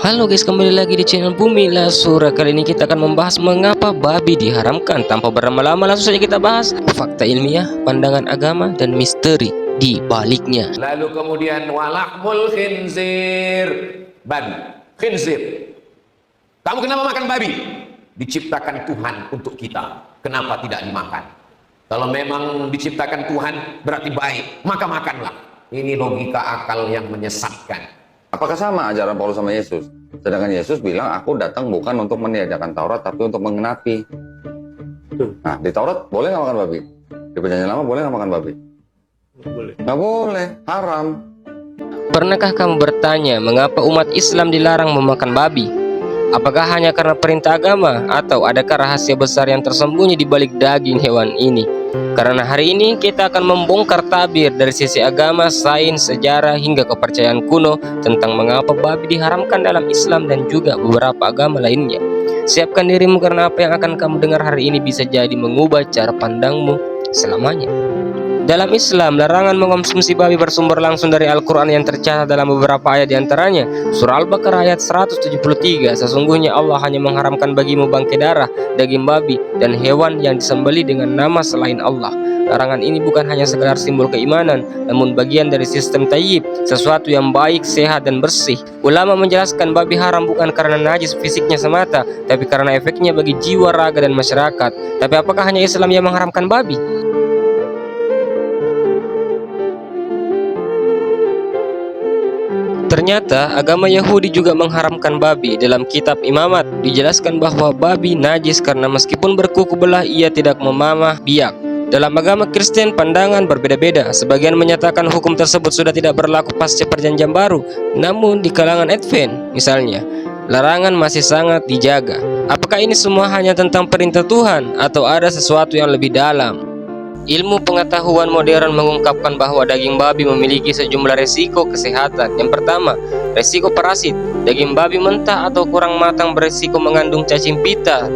Halo guys, kembali lagi di channel Bumi Lasura. Kali ini kita akan membahas mengapa babi diharamkan. Tanpa berlama-lama, langsung saja kita bahas fakta ilmiah, pandangan agama, dan misteri di baliknya. Lalu kemudian walahmul khinzir, babi, khinzir. Kamu kenapa makan babi? Diciptakan Tuhan untuk kita. Kenapa tidak dimakan? Kalau memang diciptakan Tuhan berarti baik, maka makanlah. Ini logika akal yang menyesatkan. Apakah sama ajaran Paulus sama Yesus? Sedangkan Yesus bilang, aku datang bukan untuk meniadakan Taurat, tapi untuk mengenapi. Nah, di Taurat boleh nggak makan babi? Di Perjanjian Lama boleh nggak makan babi? Boleh. Nggak boleh, haram. Pernahkah kamu bertanya mengapa umat Islam dilarang memakan babi? Apakah hanya karena perintah agama atau adakah rahasia besar yang tersembunyi di balik daging hewan ini? Karena hari ini kita akan membongkar tabir dari sisi agama, sains, sejarah, hingga kepercayaan kuno tentang mengapa babi diharamkan dalam Islam dan juga beberapa agama lainnya. Siapkan dirimu karena apa yang akan kamu dengar hari ini bisa jadi mengubah cara pandangmu selamanya. Dalam Islam, larangan mengkonsumsi babi bersumber langsung dari Al-Quran yang tercatat dalam beberapa ayat diantaranya. Surah Al-Baqarah ayat 173, sesungguhnya Allah hanya mengharamkan bagimu bangkai darah, daging babi, dan hewan yang disembelih dengan nama selain Allah. Larangan ini bukan hanya sekedar simbol keimanan, namun bagian dari sistem tayyib, sesuatu yang baik, sehat, dan bersih. Ulama menjelaskan babi haram bukan karena najis fisiknya semata, tapi karena efeknya bagi jiwa, raga, dan masyarakat. Tapi apakah hanya Islam yang mengharamkan babi? Ternyata agama Yahudi juga mengharamkan babi. Dalam kitab Imamat dijelaskan bahwa babi najis karena meskipun berkuku belah ia tidak memamah biak. Dalam agama Kristen pandangan berbeda-beda. Sebagian menyatakan hukum tersebut sudah tidak berlaku pasca perjanjian baru. Namun di kalangan Advent misalnya, larangan masih sangat dijaga. Apakah ini semua hanya tentang perintah Tuhan atau ada sesuatu yang lebih dalam? Ilmu pengetahuan modern mengungkapkan bahwa daging babi memiliki sejumlah resiko kesehatan. Yang pertama, resiko parasit. Daging babi mentah atau kurang matang beresiko mengandung cacing pita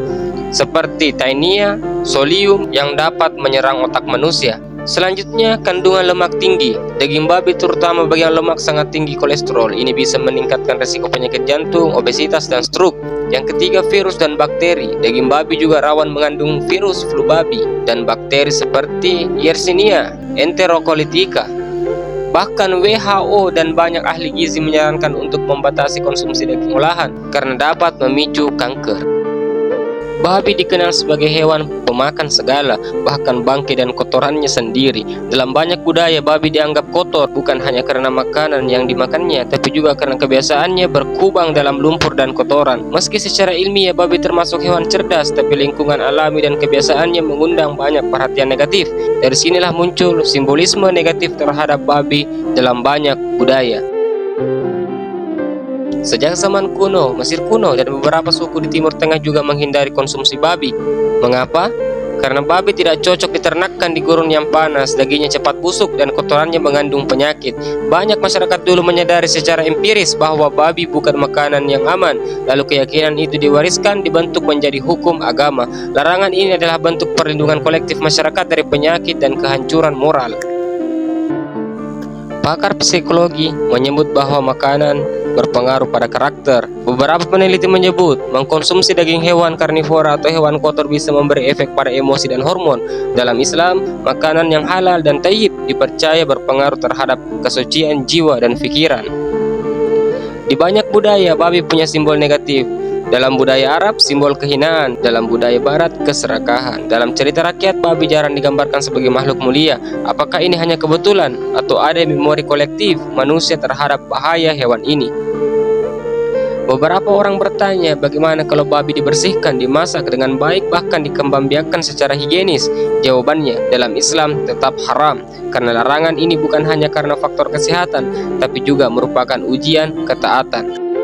seperti Taenia, Solium yang dapat menyerang otak manusia. Selanjutnya, kandungan lemak tinggi. Daging babi terutama bagian lemak sangat tinggi kolesterol. Ini bisa meningkatkan resiko penyakit jantung, obesitas, dan stroke. Yang ketiga, virus dan bakteri. Daging babi juga rawan mengandung virus flu babi dan bakteri seperti Yersinia enterocolitica. Bahkan WHO dan banyak ahli gizi menyarankan untuk membatasi konsumsi daging olahan karena dapat memicu kanker. Babi dikenal sebagai hewan pemakan segala, bahkan bangkai dan kotorannya sendiri. Dalam banyak budaya, babi dianggap kotor bukan hanya karena makanan yang dimakannya, tapi juga karena kebiasaannya berkubang dalam lumpur dan kotoran. Meski secara ilmiah babi termasuk hewan cerdas, tapi lingkungan alami dan kebiasaannya mengundang banyak perhatian negatif. Dari sinilah muncul simbolisme negatif terhadap babi dalam banyak budaya. Sejak zaman kuno, Mesir kuno dan beberapa suku di Timur Tengah juga menghindari konsumsi babi. Mengapa? Karena babi tidak cocok diternakkan di gurun yang panas, dagingnya cepat busuk dan kotorannya mengandung penyakit. Banyak masyarakat dulu menyadari secara empiris bahwa babi bukan makanan yang aman, lalu keyakinan itu diwariskan dibentuk menjadi hukum agama. Larangan ini adalah bentuk perlindungan kolektif masyarakat dari penyakit dan kehancuran moral. Pakar psikologi menyebut bahwa makanan berpengaruh pada karakter. Beberapa peneliti menyebut mengkonsumsi daging hewan karnivora atau hewan kotor bisa memberi efek pada emosi dan hormon. Dalam Islam, makanan yang halal dan thayyib dipercaya berpengaruh terhadap kesucian jiwa dan pikiran. Di banyak budaya, babi punya simbol negatif. Dalam budaya Arab, simbol kehinaan. Dalam budaya Barat, keserakahan. Dalam cerita rakyat, babi jarang digambarkan sebagai makhluk mulia. Apakah ini hanya kebetulan atau ada memori kolektif manusia terhadap bahaya hewan ini? Beberapa orang bertanya, bagaimana kalau babi dibersihkan, dimasak dengan baik, bahkan dikembangbiakkan secara higienis? Jawabannya, dalam Islam tetap haram, karena larangan ini bukan hanya karena faktor kesehatan, tapi juga merupakan ujian ketaatan.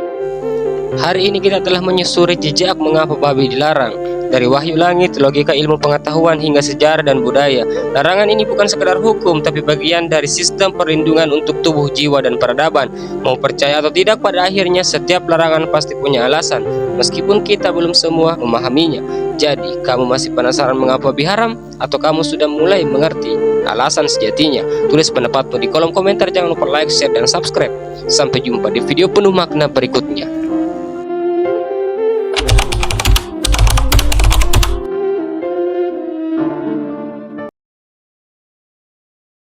Hari ini kita telah menyusuri jejak mengapa babi dilarang. Dari wahyu langit, logika ilmu pengetahuan hingga sejarah dan budaya. Larangan ini bukan sekedar hukum, tapi bagian dari sistem perlindungan untuk tubuh, jiwa, dan peradaban. Mau percaya atau tidak, pada akhirnya setiap larangan pasti punya alasan, meskipun kita belum semua memahaminya. Jadi, kamu masih penasaran mengapa babi haram? Atau kamu sudah mulai mengerti alasan sejatinya? Tulis pendapatmu di kolom komentar. Jangan lupa like, share, dan subscribe. Sampai jumpa di video penuh makna berikutnya.